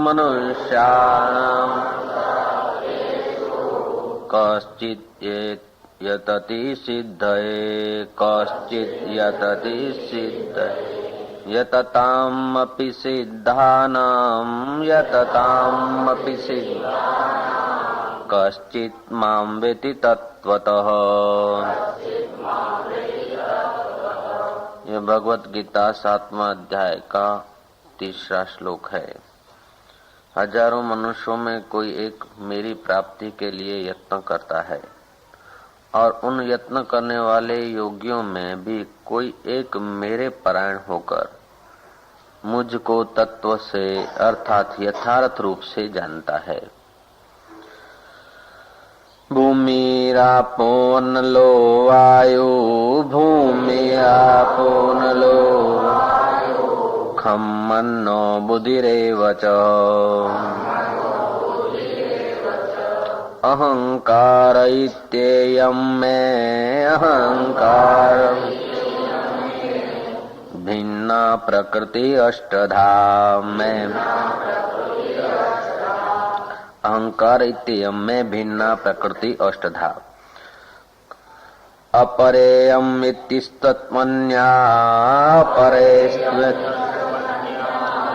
मनुष्याणाम् कश्चित् यतति सिद्धये कश्चित् यतति सिद्धये यततामपि सिद्धानां यततामपि सिद्धानां कश्चित् मां वेति तत्त्वतः। यह भगवत गीता 7वां अध्याय का 3रा श्लोक है। हजारों मनुष्यों में कोई एक मेरी प्राप्ति के लिए यत्न करता है और उन यत्न करने वाले योगियों में भी कोई एक मेरे परायण होकर मुझको तत्व से अर्थात यथार्थ रूप से जानता है। भूमिरापो नलो वायु भूमिरापो नलो खं मन्नो बुद्धिरेव च अहंकार इत्ययं मे अहंकार भिन्ना प्रकृति अष्टधा में अहंकार इत्ययं में भिन्ना प्रकृति अष्टधा अपरेयम् इत्यस्तत्मन्या अपरेस्त्वत्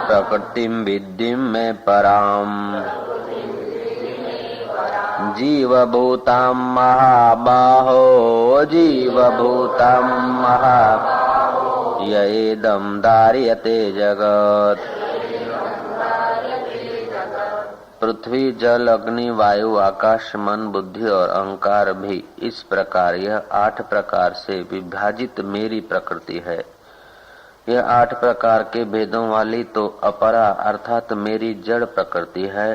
प्रकृतिं विद्धिं में पराम् जीवभूतां महाबाहो जीवभूतां महाबाहो येदं धार्यते जगत्। पृथ्वी जल अग्नि वायु आकाश मन बुद्धि और अहंकार भी इस प्रकार यह 8 प्रकार से विभाजित मेरी प्रकृति है। यह 8 प्रकार के भेदों वाली तो अपरा अर्थात मेरी जड़ प्रकृति है।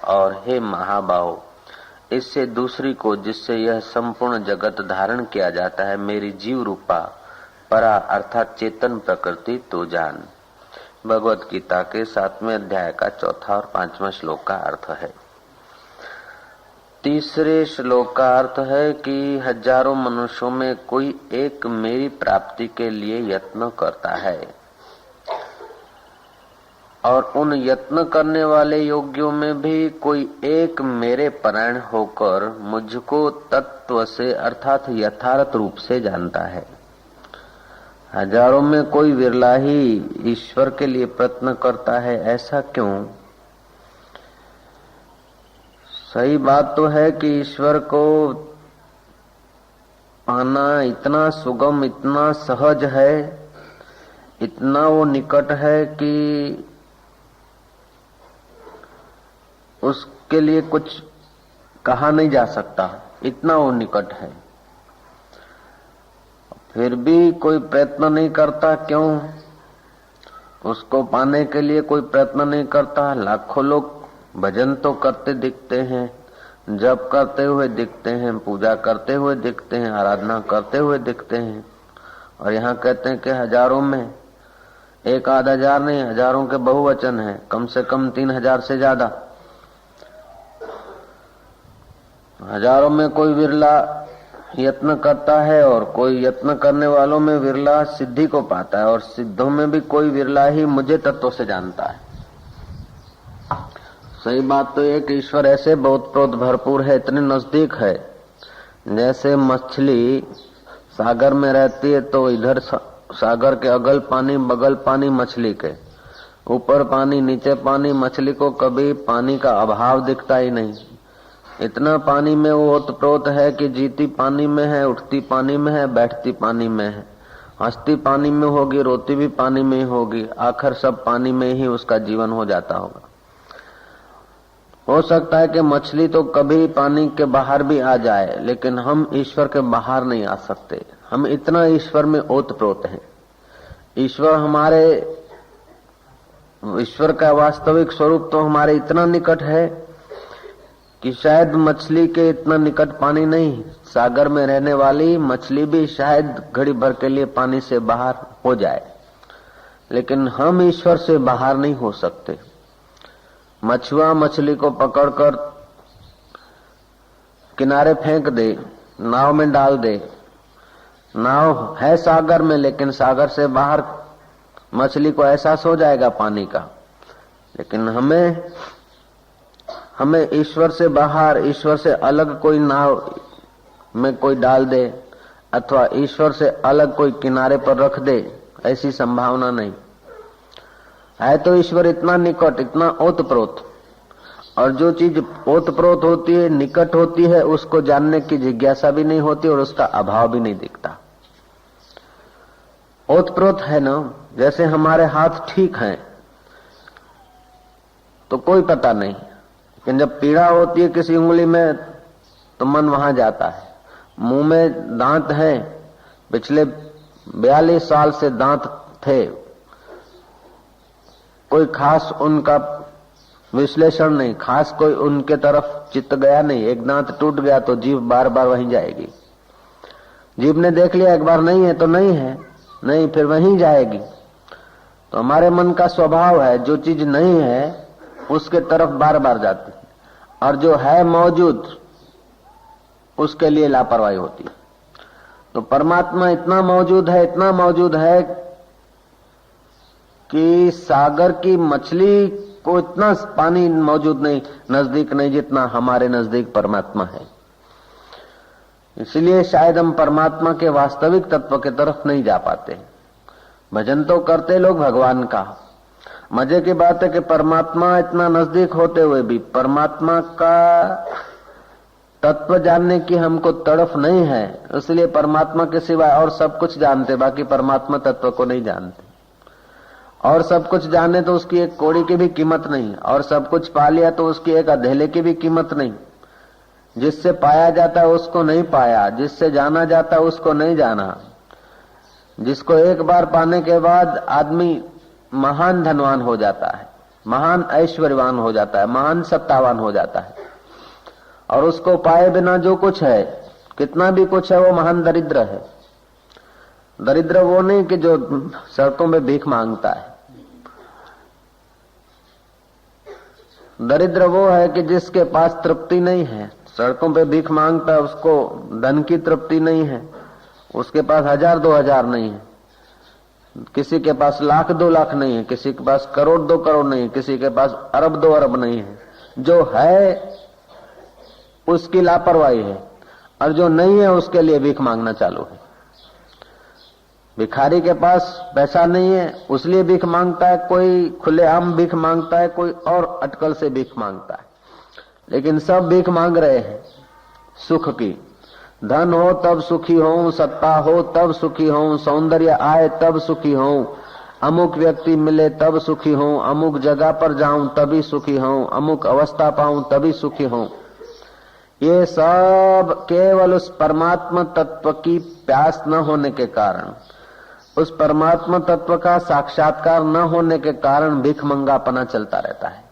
और हे महाबाहो, इससे दूसरी को जिससे यह संपूर्ण जगत धारण किया जाता है मेरी जीव रूपा परा अर्थात चेतन प्रकृति तो जान। भगवत गीता के 7वें अध्याय का 4था और 5वां श्लोक का अर्थ है। 3रे श्लोक का अर्थ है कि हजारों मनुष्यों में कोई एक मेरी प्राप्ति के लिए यत्न करता है और उन यत्न करने वाले योगियों में भी कोई एक मेरे परायण होकर मुझको तत्व से अर्थात यथार्थ रूप से जानता है। हजारों में कोई विरला ही ईश्वर के लिए प्रयत्न करता है, ऐसा क्यों? सही बात तो है कि ईश्वर को पाना इतना सुगम इतना सहज है, इतना वो निकट है कि उसके लिए कुछ कहा नहीं जा सकता, इतना वो निकट है। फिर भी कोई प्रयत्न नहीं करता, क्यों? उसको पाने के लिए कोई प्रयत्न नहीं करता। लाखों लोग भजन तो करते दिखते हैं, जप करते हुए दिखते हैं, पूजा करते हुए दिखते हैं, आराधना करते हुए दिखते हैं, और यहाँ कहते हैं कि हजारों में 1-8 हजार नहीं, हजारों के बहुवचन है, कम से कम 3000 से ज्यादा। हजारों में कोई विरला यत्न करता है और कोई यत्न करने वालों में विरला सिद्धि को पाता है, और सिद्धों में भी कोई विरला ही मुझे तत्व से जानता है। सही बात तो ये कि ईश्वर ऐसे बहुत प्रोत भरपूर है, इतने नजदीक है। जैसे मछली सागर में रहती है तो इधर सागर के अगल पानी बगल पानी मछली के, ऊपर पानी नीचे पानी, मछली को कभी पानी का अभाव दिखता ही नहीं। इतना पानी में वो ओतप्रोत है कि जीती पानी में है, उठती पानी में है, बैठती पानी में है, हंसती पानी में होगी, रोती भी पानी में ही होगी, आखिर सब पानी में ही उसका जीवन हो जाता होगा। हो सकता है कि मछली तो कभी पानी के बाहर भी आ जाए, लेकिन हम ईश्वर के बाहर नहीं आ सकते। हम इतना ईश्वर में ओतप्रोत हैं। ईश्वर का वास्तविक स्वरूप तो हमारे इतना निकट है कि शायद मछली के इतना निकट पानी नहीं, सागर में रहने वाली मछली भी शायद घड़ी भर के लिए पानी से बाहर हो जाए, लेकिन हम ईश्वर से बाहर नहीं हो सकते। मछुआ मछली को पकड़कर किनारे फेंक दे, नाव में डाल दे, नाव है सागर में, लेकिन सागर से बाहर मछली को एहसास हो जाएगा पानी का, लेकिन हमें ईश्वर से बाहर, ईश्वर से अलग कोई नाव में कोई डाल दे अथवा ईश्वर से अलग कोई किनारे पर रख दे, ऐसी संभावना नहीं है। तो ईश्वर इतना निकट, इतना ओतप्रोत, और जो चीज ओतप्रोत होती है, निकट होती है, उसको जानने की जिज्ञासा भी नहीं होती और उसका अभाव भी नहीं दिखता। ओतप्रोत है ना, जैसे हमारे हाथ ठीक हैं तो कोई पता नहीं, लेकिन जब पीड़ा होती है किसी उंगली में तो मन वहां जाता है। मुंह में दांत हैं, पिछले 42 साल से दांत थे, कोई खास उनका विश्लेषण नहीं, खास कोई उनके तरफ चित्त गया नहीं। एक दांत टूट गया तो जीभ बार बार वहीं जाएगी। जीभ ने देख लिया एक बार नहीं है तो नहीं है, नहीं फिर वहीं जाएगी। तो हमारे मन का स्वभाव है, जो चीज नहीं है उसके तरफ बार बार जाती है, और जो है मौजूद उसके लिए लापरवाही होती है। तो परमात्मा इतना मौजूद है, इतना मौजूद है कि सागर की मछली को इतना पानी मौजूद नहीं, नजदीक नहीं, जितना हमारे नजदीक परमात्मा है। इसलिए शायद हम परमात्मा के वास्तविक तत्व के तरफ नहीं जा पाते। भजन तो करते लोग भगवान का, मजे की बात है कि परमात्मा इतना नजदीक होते हुए भी परमात्मा का तत्व जानने की हमको तड़फ नहीं है, इसलिए परमात्मा के सिवाय और सब कुछ जानते, बाकी परमात्मा तत्व को नहीं जानते। और सब कुछ जाने तो उसकी एक कौड़ी की भी कीमत नहीं, और सब कुछ पा लिया तो उसकी एक अधेले की भी कीमत नहीं। जिससे पाया जाता है उसको नहीं पाया, जिससे जाना जाता है उसको नहीं जाना। जिसको एक बार पाने के बाद आदमी महान धनवान हो जाता है, महान ऐश्वर्यवान हो जाता है, महान सत्तावान हो जाता है, और उसको पाए बिना जो कुछ है, कितना भी कुछ है, वो महान दरिद्र है। दरिद्र वो नहीं कि जो सड़कों में भीख मांगता है, दरिद्र वो है कि जिसके पास तृप्ति नहीं है। सड़कों पे भीख मांगता है, उसको धन की तृप्ति नहीं है, उसके पास 1000-2000 नहीं है, किसी के पास 1,00,000-2 लाख नहीं है, किसी के पास 1,00,00,000-2 करोड़ नहीं है, किसी के पास 1,00,000-2 अरब नहीं है। जो है उसकी लापरवाही है, और जो नहीं है उसके लिए भीख मांगना चालू है। भिखारी के पास पैसा नहीं है उसलिए भीख मांगता है, कोई खुलेआम भीख मांगता है, कोई और अटकल से भीख मांगता है, लेकिन सब भीख मांग रहे हैं सुख की। धन हो तब सुखी हो, सत्ता हो तब सुखी हो, सौंदर्य आए तब सुखी हो, अमुक व्यक्ति मिले तब सुखी हो, अमुक जगह पर जाऊं तभी सुखी हो, अमुक अवस्था पाऊं तभी सुखी हो। ये सब केवल उस परमात्मा तत्व की प्यास न होने के कारण, उस परमात्मा तत्व का साक्षात्कार न होने के कारण भीख मंगापना चलता रहता है।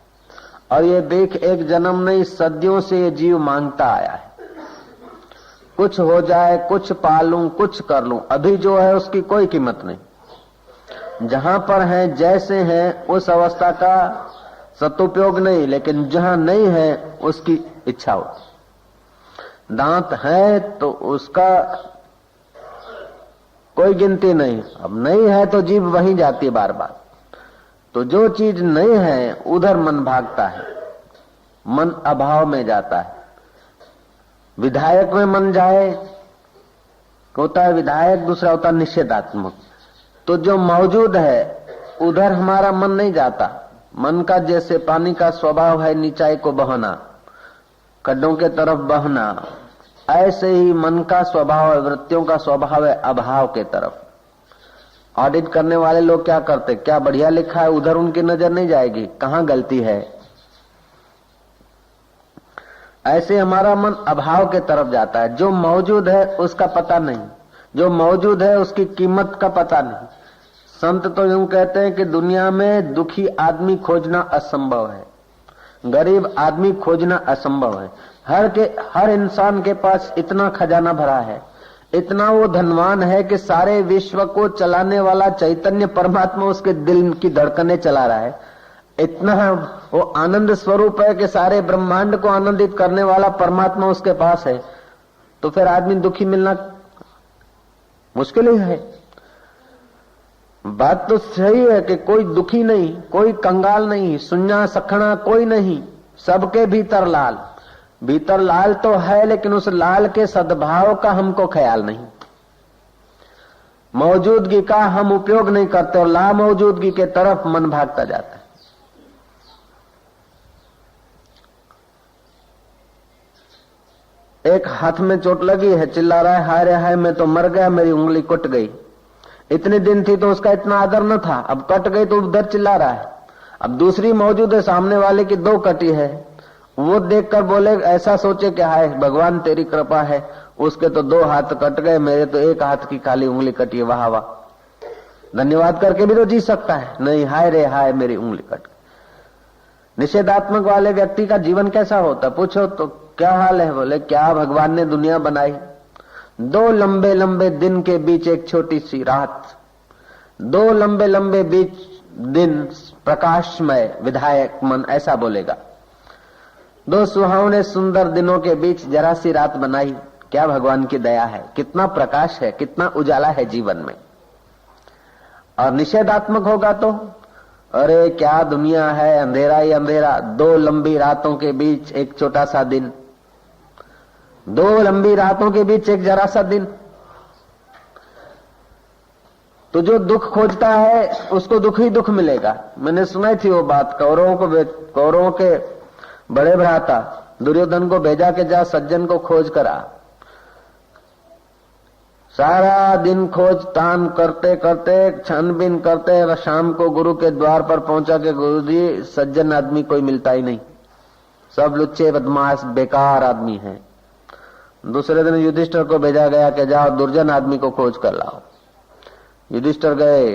और ये भीख एक जन्म नहीं, सदियों से ये जीव मांगता आया है। कुछ हो जाए, कुछ पालूं, कुछ कर लूं, अभी जो है उसकी कोई कीमत नहीं। जहां पर है, जैसे हैं, उस अवस्था का सदुपयोग नहीं, लेकिन जहां नहीं है उसकी इच्छा होती। दांत है तो उसका कोई गिनती नहीं, अब नहीं है तो जीभ वहीं जाती है बार बार। तो जो चीज नहीं है उधर मन भागता है, मन अभाव में जाता है। विधायक में मन जाए होता है विधायक, दूसरा होता है निषेधात्मक। तो जो मौजूद है उधर हमारा मन नहीं जाता। मन का जैसे पानी का स्वभाव है नीचाई को बहना, खड्डों के तरफ बहना, ऐसे ही मन का स्वभाव है, वृत्तियों का स्वभाव है अभाव के तरफ। ऑडिट करने वाले लोग क्या करते, क्या बढ़िया लिखा है उधर उनकी नजर नहीं जाएगी, कहां गलती है। ऐसे हमारा मन अभाव के तरफ जाता है। जो मौजूद है उसका पता नहीं, जो मौजूद है उसकी कीमत का पता नहीं। संत तो यूं कहते हैं कि दुनिया में दुखी आदमी खोजना असंभव है, गरीब आदमी खोजना असंभव है। हर इंसान के पास इतना खजाना भरा है, इतना वो धनवान है कि सारे विश्व को चलाने वाला चैतन्य परमात्मा उसके दिल की धड़कनें चला रहा है। इतना वो आनंद स्वरूप है कि सारे ब्रह्मांड को आनंदित करने वाला परमात्मा उसके पास है। तो फिर आदमी दुखी मिलना मुश्किल ही है। बात तो सही है कि कोई दुखी नहीं, कोई कंगाल नहीं, सुन्ना सखना कोई नहीं, सबके भीतर लाल। भीतर लाल तो है, लेकिन उस लाल के सद्भाव का हमको ख्याल नहीं, मौजूदगी का हम उपयोग नहीं करते और ला मौजूदगी के तरफ मन भागता जाता है। एक हाथ में चोट लगी है, चिल्ला रहा है हाय रे हाय मैं तो मर गया, मेरी उंगली कट गई। इतने दिन थी तो उसका इतना आदर न था, अब कट गई तो उधर चिल्ला रहा है। अब दूसरी मौजूद है, सामने वाले की 2 कटी है, वो देखकर बोले, ऐसा सोचे कि हाय भगवान तेरी कृपा है, उसके तो 2 हाथ कट गए, मेरे तो 1 हाथ की खाली उंगली कटी है, वाह वाह। धन्यवाद करके भी तो जी सकता है, नहीं हाय रे हाय मेरी उंगली कट गई। निषेधात्मक वाले व्यक्ति का जीवन कैसा होता, पूछो तो क्या हाल है, बोले क्या भगवान ने दुनिया बनाई, 2 लंबे लंबे दिन के बीच एक छोटी सी रात, 2 लंबे लंबे बीच दिन प्रकाशमय विधायक मन ऐसा बोलेगा। 2 सुहावने सुंदर दिनों के बीच जरा सी रात बनाई, क्या भगवान की दया है, कितना प्रकाश है, कितना उजाला है जीवन में। और निषेधात्मक होगा तो अरे क्या दुनिया है, अंधेरा ही अंधेरा, 2 लंबी रातों के बीच एक छोटा सा दिन, 2 लंबी रातों के बीच एक जरा सा दिन। तो जो दुख खोजता है उसको दुख ही दुख मिलेगा। मैंने सुनाई थी वो बात, कौरवों के बड़े भ्राता दुर्योधन को भेजा के जा सज्जन को खोज करा। सारा दिन खोज तान करते करते छानबीन करते शाम को गुरु के द्वार पर पहुंचा के गुरु जी सज्जन आदमी कोई मिलता ही नहीं, सब लुच्चे बदमाश बेकार आदमी हैं। दूसरे दिन युधिष्ठिर को भेजा गया कि जाओ दुर्जन आदमी को खोज कर लाओ। युधिष्ठिर गए,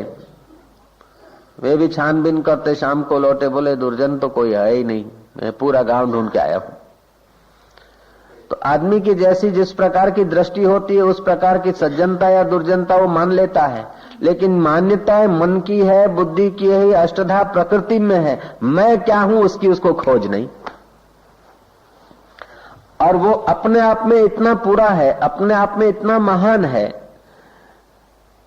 वे भी छानबीन करते शाम को लौटे, बोले दुर्जन तो कोई है ही नहीं, मैं पूरा गांव ढूंढ के आया हूं। तो आदमी की जैसी जिस प्रकार की दृष्टि होती है उस प्रकार की सज्जनता या दुर्जनता वो मान लेता है, लेकिन मान्यताएं मन की है, बुद्धि की है, अष्टधा प्रकृति में है। मैं क्या हूं उसकी उसको खोज नहीं। और वो अपने आप में इतना पूरा है, अपने आप में इतना महान है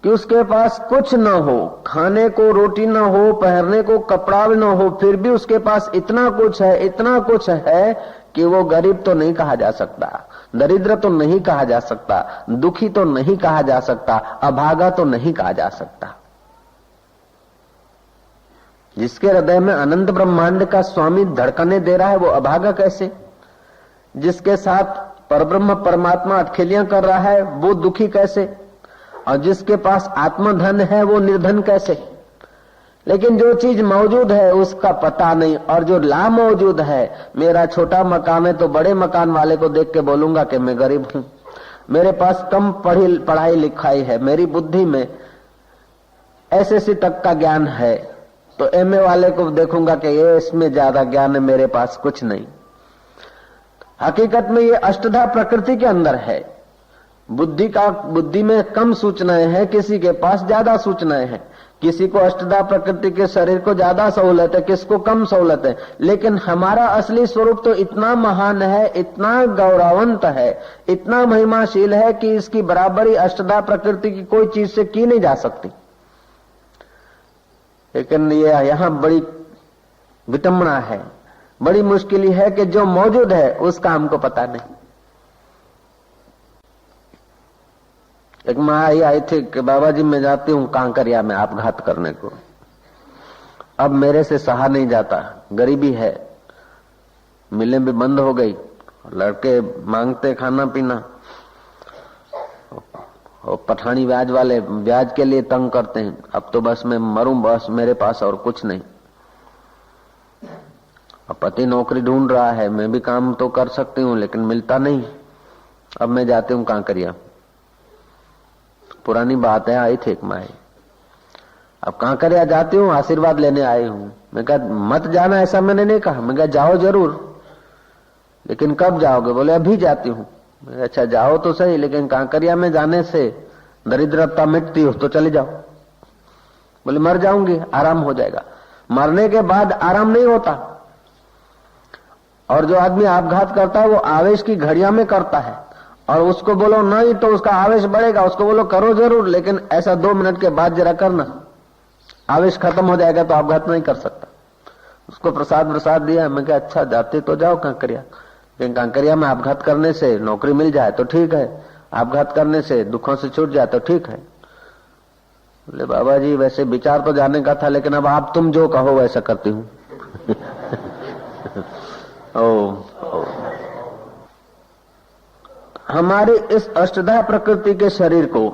कि उसके पास कुछ न हो, खाने को रोटी न हो, पहनने को कपड़ा न हो, फिर भी उसके पास इतना कुछ है, इतना कुछ है कि वो गरीब तो नहीं कहा जा सकता, दरिद्र तो नहीं कहा जा सकता, दुखी तो नहीं कहा जा सकता, अभागा तो नहीं कहा जा सकता। जिसके हृदय में अनंत ब्रह्मांड का स्वामी धड़कने दे रहा है वो अभागा कैसे? जिसके साथ परब्रह्म परमात्मा अटखेलियां कर रहा है वो दुखी कैसे? और जिसके पास आत्मधन है वो निर्धन कैसे? लेकिन जो चीज मौजूद है उसका पता नहीं, और जो ला मौजूद है, मेरा छोटा मकान है तो बड़े मकान वाले को देख के बोलूंगा कि मैं गरीब हूं, मेरे पास कम पढ़ाई लिखाई है, मेरी बुद्धि में एसएससी तक का ज्ञान है, तो एमए वाले को देखूंगा कि ये इसमें ज्यादा ज्ञान है, मेरे पास कुछ नहीं। हकीकत में ये अष्टधा प्रकृति के अंदर है। बुद्धि में कम सूचनाएं हैं, किसी के पास ज्यादा सूचनाएं हैं। किसी को अष्टधा प्रकृति के शरीर को ज्यादा सहूलत है, किसको कम सहूलत है, लेकिन हमारा असली स्वरूप तो इतना महान है, इतना गौरवंत है, इतना महिमाशील है कि इसकी बराबरी अष्टधा प्रकृति की कोई चीज से की नहीं जा सकती। लेकिन ये यहाँ बड़ी विटंबना है, बड़ी मुश्किल है कि जो मौजूद है उसका हमको पता नहीं। एक माँ आई थी कि बाबा जी मैं जाती हूँ कांकरिया में आपघात करने को, अब मेरे से सहा नहीं जाता, गरीबी है, मिलें भी बंद हो गई, लड़के मांगते खाना पीना, और पठानी ब्याज वाले ब्याज के लिए तंग करते हैं। अब तो बस मैं मरूं, बस मेरे पास और कुछ नहीं। अब पति नौकरी ढूंढ रहा है, मैं भी काम तो कर सकती हूँ लेकिन मिलता नहीं। अब मैं जाती हूँ कांकरिया। पुरानी बात है, आई थी एक माई, अब कांकरिया जाती हूँ, आशीर्वाद लेने आई हूँ। मैं कहा मत जाना, ऐसा मैंने नहीं कहा। मैं कहा जाओ जरूर, लेकिन कब जाओगे? बोले अभी जाती हूँ। अच्छा जाओ तो सही, लेकिन कांकरिया में जाने से दरिद्रता मिटती हो तो चले जाओ। बोले मर जाऊंगी, आराम हो जाएगा। मरने के बाद आराम नहीं होता। और जो आदमी आपघात करता है वो आवेश की घड़िया में करता है, और उसको बोलो नहीं तो उसका आवेश बढ़ेगा। उसको बोलो करो जरूर, लेकिन ऐसा 2 मिनट के बाद जरा करना। आवेश खत्म हो जाएगा तो आपघात नहीं कर सकता। उसको प्रसाद दिया, मैं कहा अच्छा जाते तो जाओ कांकरिया, लेकिन कांकरिया में आपघात करने से नौकरी मिल जाए तो ठीक है, आपघात करने से दुखों से छूट जाए तो ठीक है। बोले बाबा जी वैसे विचार तो जाने का था, लेकिन अब आप तुम जो कहो वैसा करती हूँ। हमारी इस अष्टधा प्रकृति के शरीर को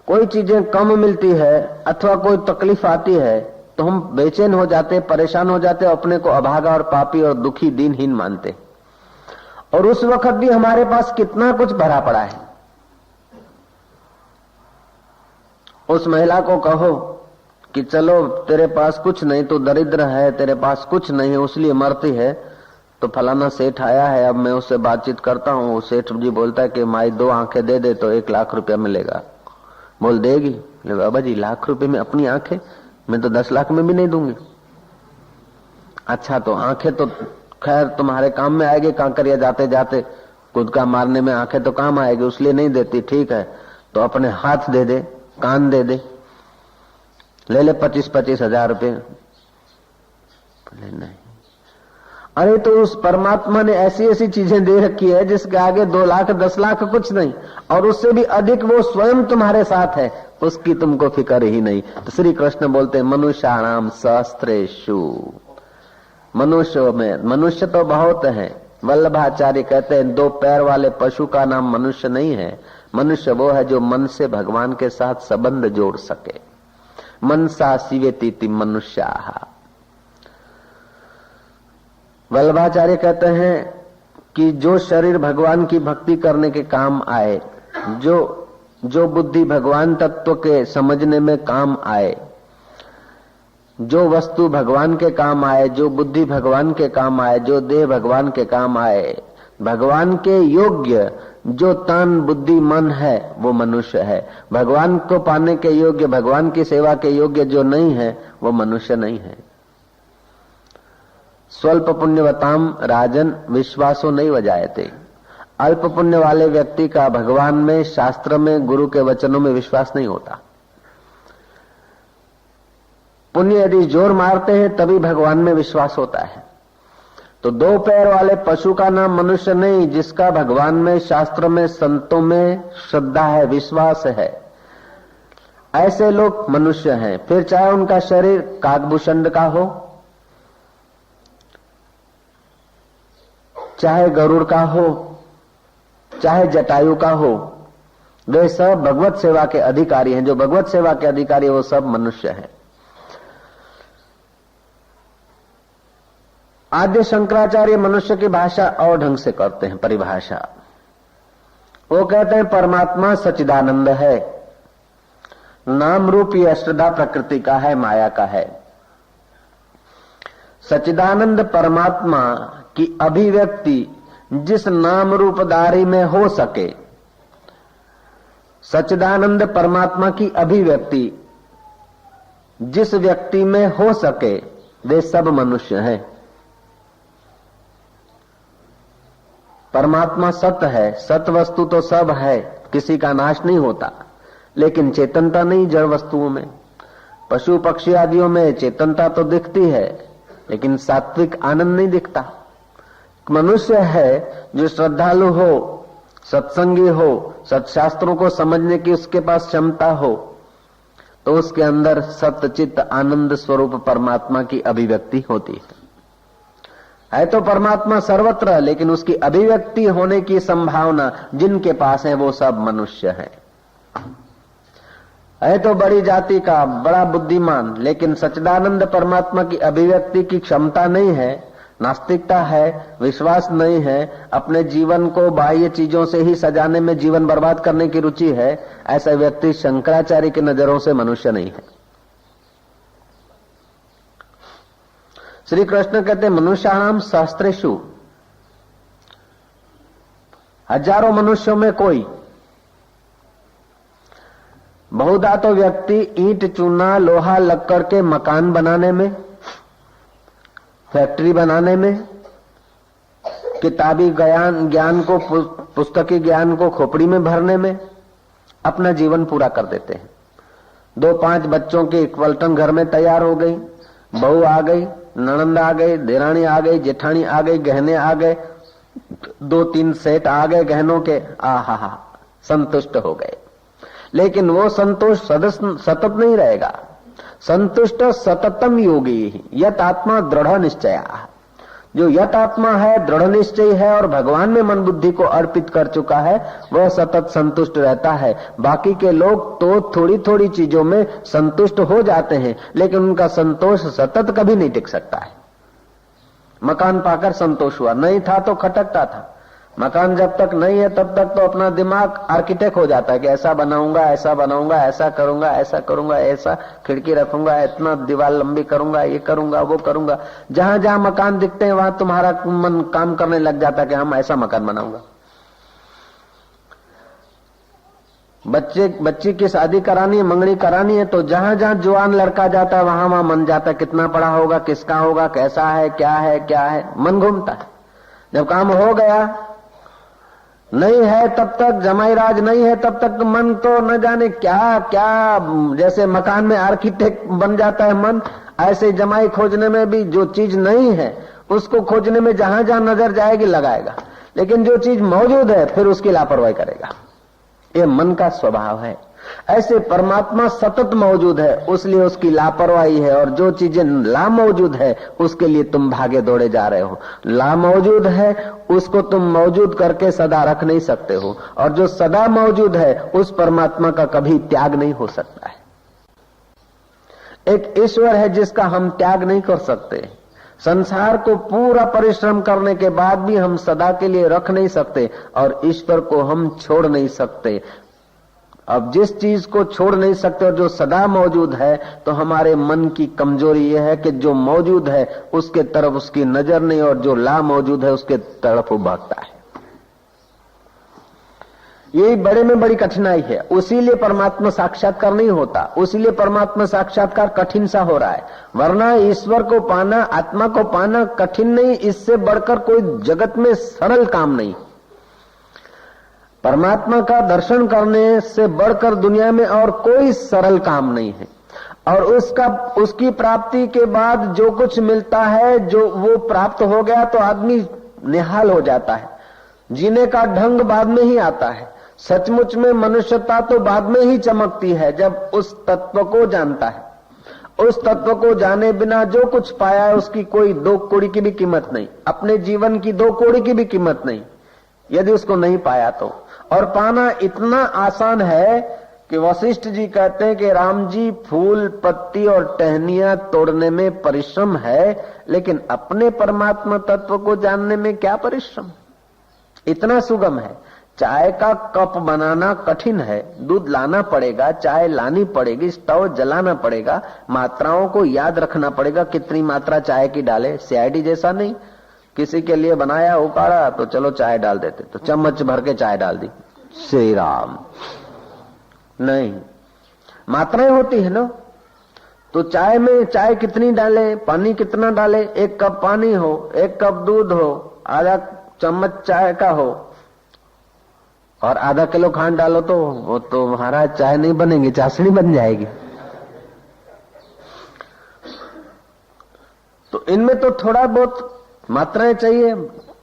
कोई चीजें कम मिलती है अथवा कोई तकलीफ आती है तो हम बेचैन हो जाते, परेशान हो जाते, अपने को अभागा और पापी और दुखी दीनहीन मानते। और उस वक्त भी हमारे पास कितना कुछ भरा पड़ा है। उस महिला को कहो कि चलो तेरे पास कुछ नहीं, तो दरिद्र है, तेरे पास कुछ नहीं है इसलिए मरती है, तो फलाना सेठ आया है, अब मैं उससे बातचीत करता हूँ। सेठ जी बोलता है कि माई 2 आंखें दे दे तो 1 लाख रुपया मिलेगा। बोल देगी? बाबा जी लाख रुपए में अपनी आंखें, मैं तो 10 लाख में भी नहीं दूंगी। अच्छा तो आंखें तो खैर तुम्हारे काम में आएगी, कांकरिया जाते जाते खुद का मारने में आंखें तो काम आएगी, उसलिए नहीं देती। ठीक है तो अपने हाथ दे दे, कान दे दे, ले ले 25-25 हजार रुपये। बोले नहीं। अरे तो उस परमात्मा ने ऐसी ऐसी चीजें दे रखी है जिसके आगे 2 लाख 10 लाख कुछ नहीं, और उससे भी अधिक वो स्वयं तुम्हारे साथ है, उसकी तुमको फिक्र ही नहीं। तो श्री कृष्ण बोलते हैं मनुष्याणाम सहस्त्रेषु, मनुष्यों में मनुष्य तो बहुत है। वल्लभाचार्य कहते हैं 2 पैर वाले पशु का नाम मनुष्य नहीं है, मनुष्य वो है जो मन से भगवान के साथ संबंध जोड़ सके। मनसा शिवेति मनुष्याः। वल्लभाचार्य कहते हैं कि जो शरीर भगवान की भक्ति करने के काम आए, जो बुद्धि भगवान तत्व के समझने में काम आए, जो वस्तु भगवान के काम आए, जो बुद्धि भगवान के काम आए, जो देह भगवान के काम आए, भगवान के योग्य जो तन बुद्धि मन है वो मनुष्य है। भगवान को पाने के योग्य, भगवान की सेवा के योग्य जो नहीं है वो मनुष्य नहीं है। स्वल्प पुण्यवताम राजन विश्वासो नहीं वजायते। अल्प पुण्य वाले व्यक्ति का भगवान में, शास्त्र में, गुरु के वचनों में विश्वास नहीं होता। पुण्य यदि जोर मारते हैं तभी भगवान में विश्वास होता है। तो 2 पैर वाले पशु का नाम मनुष्य नहीं, जिसका भगवान में, शास्त्र में, संतों में श्रद्धा है, विश्वास है, ऐसे लोग मनुष्य हैं। फिर चाहे उनका शरीर काकभूषण का हो, चाहे गरुड़ का हो, चाहे जटायु का हो, वे सब भगवत सेवा के अधिकारी हैं। जो भगवत सेवा के अधिकारी वो सब मनुष्य हैं। आद्य शंकराचार्य मनुष्य की भाषा और ढंग से करते हैं परिभाषा। वो कहते हैं परमात्मा सच्चिदानंद है, नाम रूप ये अष्टधा प्रकृति का है, माया का है। सच्चिदानंद परमात्मा की अभिव्यक्ति जिस नाम रूपधारी में हो सके, सच्चिदानंद परमात्मा की अभिव्यक्ति जिस व्यक्ति में हो सके वे सब मनुष्य हैं। परमात्मा सत्य है, सत्य वस्तु तो सब है, किसी का नाश नहीं होता, लेकिन चेतनता नहीं जड़ वस्तुओं में। पशु पक्षी आदियों में चेतनता तो दिखती है, लेकिन सात्विक आनंद नहीं दिखता। मनुष्य है जो श्रद्धालु हो, सत्संगी हो, सत्शास्त्रों को समझने की उसके पास क्षमता हो, तो उसके अंदर सत्चित आनंद स्वरूप परमात्मा की अभिव्यक्ति होती है। तो परमात्मा सर्वत्र, लेकिन उसकी अभिव्यक्ति होने की संभावना जिनके पास है वो सब मनुष्य है तो बड़ी जाति का बड़ा बुद्धिमान, लेकिन सच्चिदानंद परमात्मा की अभिव्यक्ति की क्षमता नहीं है, नास्तिकता है, विश्वास नहीं है, अपने जीवन को बाह्य चीजों से ही सजाने में जीवन बर्बाद करने की रुचि है, ऐसा व्यक्ति शंकराचार्य की नजरों से मनुष्य नहीं है। श्री कृष्ण कहते मनुष्याणाम सहस्त्रेषु, हजारों मनुष्यों में कोई। बहुधा तो व्यक्ति ईंट चूना लोहा लक्कड़ के मकान बनाने में, फैक्ट्री बनाने में, किताबी ज्ञान को, पुस्तकी ज्ञान को खोपड़ी में भरने में अपना जीवन पूरा कर देते हैं। 5 बच्चों की एक पलटन घर में तैयार हो गई, बहू आ गई, ननंद आ गई, देरानी आ गई, जेठानी आ गई, गहने आ गए, 2-3 सेट आ गए गहनों के, आहा, संतुष्ट हो गए। लेकिन वो संतोष सतत नहीं रहेगा। संतुष्ट सततम योगी यत आत्मा दृढ़ निश्चया। जो यत आत्मा है, दृढ़ निश्चय है और भगवान में मन बुद्धि को अर्पित कर चुका है, वह सतत संतुष्ट रहता है। बाकी के लोग तो थोड़ी थोड़ी चीजों में संतुष्ट हो जाते हैं, लेकिन उनका संतोष सतत कभी नहीं टिक सकता है। मकान पाकर संतोष हुआ, नहीं था तो खटकता था। मकान जब तक नहीं है तब तक तो अपना दिमाग आर्किटेक्ट हो जाता है कि ऐसा बनाऊंगा, ऐसा बनाऊंगा, ऐसा करूंगा, ऐसा करूंगा, ऐसा खिड़की रखूंगा, इतना दीवार लंबी करूंगा, ये करूंगा, वो करूंगा। जहां जहां मकान दिखते हैं वहां तुम्हारा मन काम करने लग जाता है कि हम ऐसा मकान बनाऊंगा। बच्ची की शादी करानी है, मंगनी करानी है, तो जहां जहां जवान लड़का जाता है वहां वहां मन जाता है कितना पढ़ा होगा, किसका होगा, कैसा है, क्या है, क्या है, मन घूमता है। जब काम हो गया, नहीं है तब तक, जमाई राज नहीं है तब तक मन तो न जाने क्या क्या, जैसे मकान में आर्किटेक्ट बन जाता है मन, ऐसे जमाई खोजने में भी जो चीज नहीं है उसको खोजने में जहां जहां नजर जाएगी लगाएगा, लेकिन जो चीज मौजूद है फिर उसकी लापरवाही करेगा। ये मन का स्वभाव है। ऐसे परमात्मा सतत मौजूद है, उसलिए उसकी लापरवाही है, और जो चीजें ला मौजूद है उसके लिए तुम भागे दौड़े जा रहे हो। ला मौजूद है उसको तुम मौजूद करके सदा रख नहीं सकते हो, और जो सदा मौजूद है उस परमात्मा का कभी त्याग नहीं हो सकता है। एक ईश्वर है जिसका हम त्याग नहीं कर सकते। संसार को पूरा परिश्रम करने के बाद भी हम सदा के लिए रख नहीं सकते, और ईश्वर को हम छोड़ नहीं सकते। अब जिस चीज को छोड़ नहीं सकते और जो सदा मौजूद है, तो हमारे मन की कमजोरी यह है कि जो मौजूद है उसके तरफ उसकी नजर नहीं, और जो ला मौजूद है उसके तरफ वो भागता है। यही बड़े में बड़ी कठिनाई है। उसीलिए परमात्मा साक्षात्कार नहीं होता, उसीलिए परमात्मा साक्षात्कार कठिन सा हो रहा है। वरना ईश्वर को पाना, आत्मा को पाना कठिन नहीं, इससे बढ़कर कोई जगत में सरल काम नहीं। परमात्मा का दर्शन करने से बढ़कर दुनिया में और कोई सरल काम नहीं है। और उसकी प्राप्ति के बाद जो कुछ मिलता है, जो वो प्राप्त हो गया तो आदमी निहाल हो जाता है। जीने का ढंग बाद में ही आता है। सचमुच में मनुष्यता तो बाद में ही चमकती है, जब उस तत्व को जानता है। उस तत्व को जाने बिना जो कुछ पाया है उसकी कोई 2 कौड़ी की भी कीमत नहीं, अपने जीवन की 2 कौड़ी की भी कीमत नहीं, यदि उसको नहीं पाया तो। और पाना इतना आसान है कि वशिष्ठ जी कहते हैं कि राम जी, फूल पत्ती और टहनियां तोड़ने में परिश्रम है, लेकिन अपने परमात्मा तत्व को जानने में क्या परिश्रम, इतना सुगम है। चाय का कप बनाना कठिन है, दूध लाना पड़ेगा, चाय लानी पड़ेगी, स्टोव जलाना पड़ेगा, मात्राओं को याद रखना पड़ेगा, कितनी मात्रा चाय की डाले। सीआईडी जैसा नहीं, किसी के लिए बनाया उकाड़ा तो चलो चाय डाल देते, तो चम्मच भर के चाय डाल दी, श्री राम। नहीं, मात्राएं होती है ना। तो चाय में चाय कितनी डाले, पानी कितना डाले, 1 कप पानी हो, 1 कप दूध हो, आधा चम्मच चाय का हो, और आधा किलो खांड डालो तो वो तो महाराज चाय नहीं बनेगी, चाशनी बन जाएगी। तो इनमें तो थोड़ा बहुत मात्राएं चाहिए,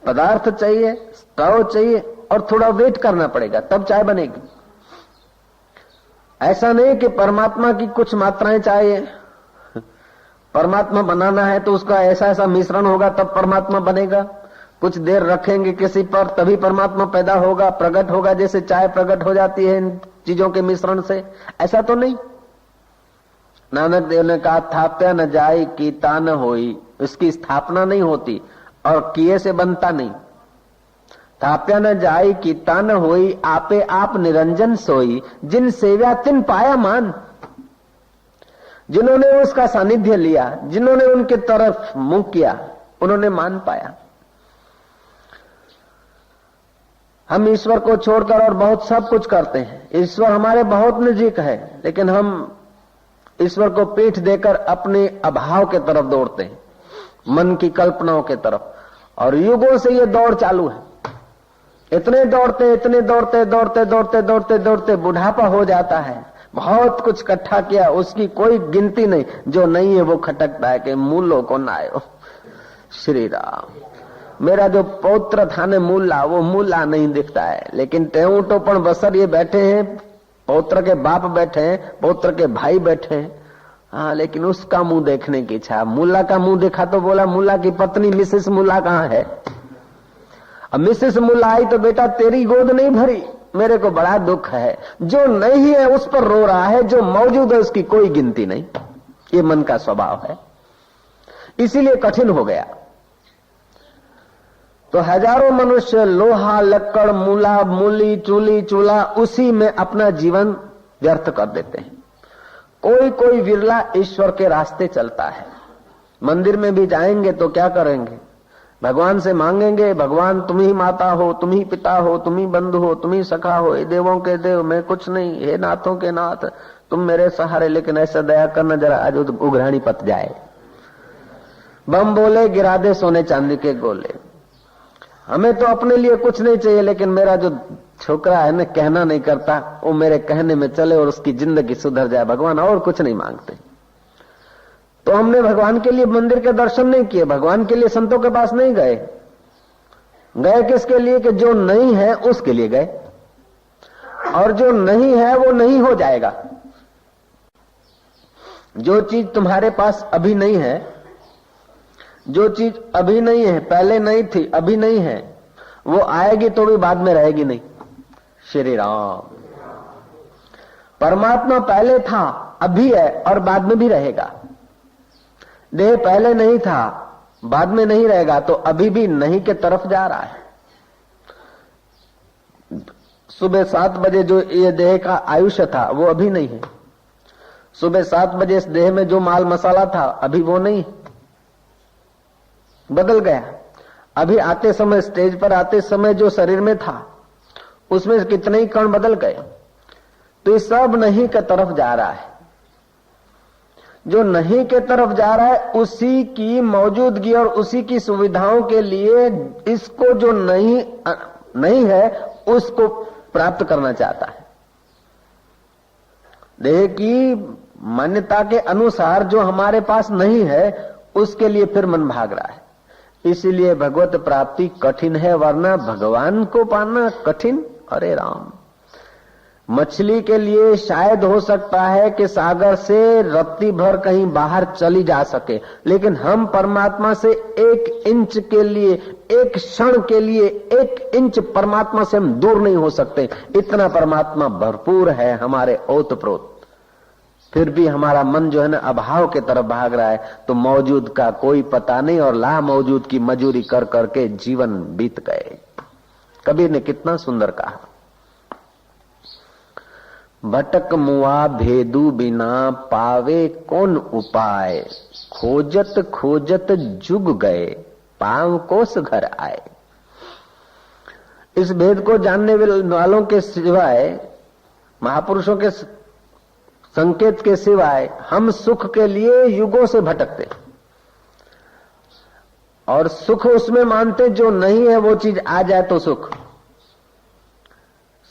पदार्थ चाहिए, स्टोव चाहिए, और थोड़ा वेट करना पड़ेगा, तब चाय बनेगी। ऐसा नहीं कि परमात्मा की कुछ मात्राएं चाहिए, परमात्मा बनाना है तो उसका ऐसा ऐसा मिश्रण होगा तब परमात्मा बनेगा। कुछ देर रखेंगे किसी पर तभी परमात्मा पैदा होगा, प्रकट होगा, जैसे चाय प्रकट हो जाती है इन चीजों के मिश्रण से, ऐसा तो नहीं। नानक देव ने कहा, थाप्या न जाय कीता न होई, इसकी स्थापना नहीं होती और किए से बनता नहीं। थाप्या न जाय कीता न होई, आपे आप निरंजन सोई, जिन सेव्या तिन पाया मान। जिन्होंने उसका सानिध्य लिया, जिन्होंने उनके तरफ मुंह किया, उन्होंने मान पाया। हम ईश्वर को छोड़कर और बहुत सब कुछ करते हैं। ईश्वर हमारे बहुत नजीक है, लेकिन हम ईश्वर को पीठ देकर अपने अभाव के तरफ दौड़ते हैं, मन की कल्पनाओं के तरफ। और युगों से ये दौड़ चालू है। इतने दौड़ते दौड़ते दौड़ते दौड़ते दौड़ते बुढ़ापा हो जाता है, बहुत कुछ इकट्ठा किया, उसकी कोई गिनती नहीं। जो नहीं है वो खटकता है कि मूलों को ना आयो। श्री राम, मेरा जो पौत्र था ने मूला, वो मूला नहीं दिखता है। लेकिन टेऊटो पण बसर ये बैठे हैं, पौत्र के बाप बैठे हैं, पौत्र के भाई बैठे हैं। हाँ, लेकिन उसका मुंह देखने की इच्छा। मूला का मुंह देखा तो बोला मूला की पत्नी मिसेस मूला कहाँ है? अब मिसेस मूला आई तो बेटा तेरी गोद नहीं भरी, मेरे को बड़ा दुख है। जो नहीं है उस पर रो रहा है, जो मौजूद है उसकी कोई गिनती नहीं। ये मन का स्वभाव है, इसीलिए कठिन हो गया। तो हजारों मनुष्य लोहा, लक्कड़, मूला, मूली, चूली, चूल्हा, उसी में अपना जीवन व्यर्थ कर देते हैं। कोई कोई विरला ईश्वर के रास्ते चलता है। मंदिर में भी जाएंगे तो क्या करेंगे? भगवान से मांगेंगे, भगवान तुम ही माता हो, तुम ही पिता हो, तुम ही बंधु हो, तुम ही सखा हो, हे देवों के देव, मैं कुछ नहीं, हे नाथों के नाथ, तुम मेरे सहारे। लेकिन ऐसा दया करना जरा आज उघराणी पत जाए। बम बोले गिरा दे सोने चांदी के गोले। हमें तो अपने लिए कुछ नहीं चाहिए, लेकिन मेरा जो छोकरा है ना, कहना नहीं करता, वो मेरे कहने में चले और उसकी जिंदगी सुधर जाए। भगवान और कुछ नहीं मांगते। तो हमने भगवान के लिए मंदिर के दर्शन नहीं किए, भगवान के लिए संतों के पास नहीं गए। गए किसके लिए? कि जो नहीं है उसके लिए गए, और जो नहीं है वो नहीं हो जाएगा। जो चीज तुम्हारे पास अभी नहीं है, जो चीज अभी नहीं है, पहले नहीं थी, अभी नहीं है, वो आएगी तो भी बाद में रहेगी नहीं। श्री राम, परमात्मा पहले था, अभी है और बाद में भी रहेगा। देह पहले नहीं था, बाद में नहीं रहेगा, तो अभी भी नहीं के तरफ जा रहा है। सुबह 7 बजे जो ये देह का आयुष्य था वो अभी नहीं है। सुबह 7 बजे इस देह में जो माल मसाला था अभी वो नहीं, बदल गया। अभी आते समय, स्टेज पर आते समय जो शरीर में था उसमें कितने ही कण बदल गए। तो ये सब नहीं के तरफ जा रहा है। जो नहीं के तरफ जा रहा है उसी की मौजूदगी और उसी की सुविधाओं के लिए इसको जो नहीं है उसको प्राप्त करना चाहता है। देह की मान्यता के अनुसार जो हमारे पास नहीं है उसके लिए फिर मन भाग रहा है। इसीलिए भगवत प्राप्ति कठिन है, वरना भगवान को पाना कठिन। अरे राम, मछली के लिए शायद हो सकता है कि सागर से रत्ती भर कहीं बाहर चली जा सके, लेकिन हम परमात्मा से 1 इंच के लिए, 1 क्षण के लिए 1 इंच परमात्मा से हम दूर नहीं हो सकते। इतना परमात्मा भरपूर है हमारे ओतप्रोत। फिर भी हमारा मन जो है ना अभाव के तरफ भाग रहा है। तो मौजूद का कोई पता नहीं और ला मौजूद की मजूरी कर करके जीवन बीत गए। कबीर ने कितना सुंदर कहा, भटक मुआ भेदू बिना पावे कौन उपाय, खोजत खोजत जुग गए पांव कोस घर आए। इस भेद को जानने वालों के सिवाय, महापुरुषों के संकेत के सिवाय हम सुख के लिए युगों से भटकते और सुख उसमें मानते जो नहीं है वो चीज आ जाए तो सुख।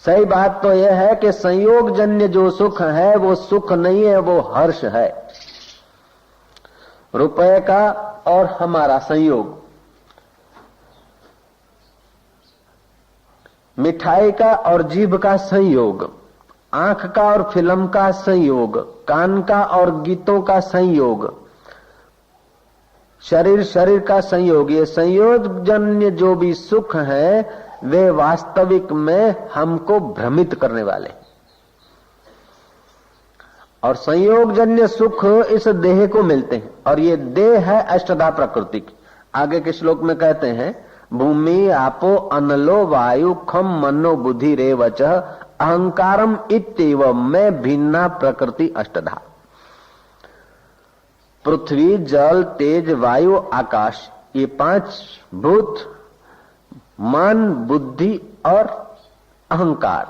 सही बात तो यह है कि संयोग जन्य जो सुख है वो सुख नहीं है, वो हर्ष है। रुपए का और हमारा संयोग, मिठाई का और जीभ का संयोग, आंख का और फिल्म का संयोग, कान का और गीतों का संयोग, शरीर का संयोग, ये संयोग जन्य जो भी सुख है वे वास्तविक में हमको भ्रमित करने वाले। और संयोग जन्य सुख इस देह को मिलते हैं, और ये देह है अष्टधा प्रकृति की। आगे के श्लोक में कहते हैं, भूमि आपो अनलो वायु खम मनो बुद्धि रेवच अहंकारम इत्येव में भिन्ना प्रकृति अष्टधा। पृथ्वी, जल, तेज, वायु, आकाश, ये 5 भूत, मन, बुद्धि और अहंकार,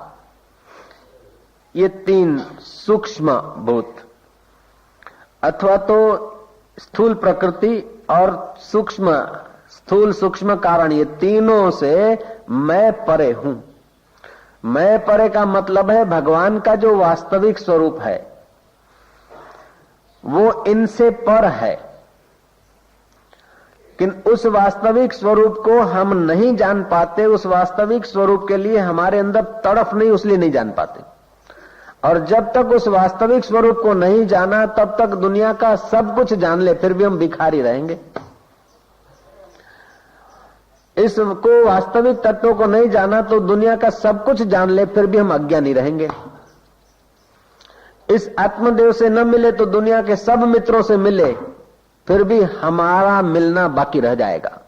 ये 3 सूक्ष्म भूत अथवा तो स्थूल प्रकृति और स्थूल सूक्ष्म कारण, ये तीनों से मैं परे हूं। मैं परे का मतलब है भगवान का जो वास्तविक स्वरूप है वो इनसे पर है, लेकिन उस वास्तविक स्वरूप को हम नहीं जान पाते। उस वास्तविक स्वरूप के लिए हमारे अंदर तड़फ नहीं, उसलिए नहीं जान पाते। और जब तक उस वास्तविक स्वरूप को नहीं जाना तब तक दुनिया का सब कुछ जान ले फिर भी हम भिखारी रहेंगे। इसको वास्तविक तत्वों को नहीं जाना तो दुनिया का सब कुछ जान ले फिर भी हम अज्ञानी रहेंगे। इस आत्मदेव से न मिले तो दुनिया के सब मित्रों से मिले फिर भी हमारा मिलना बाकी रह जाएगा।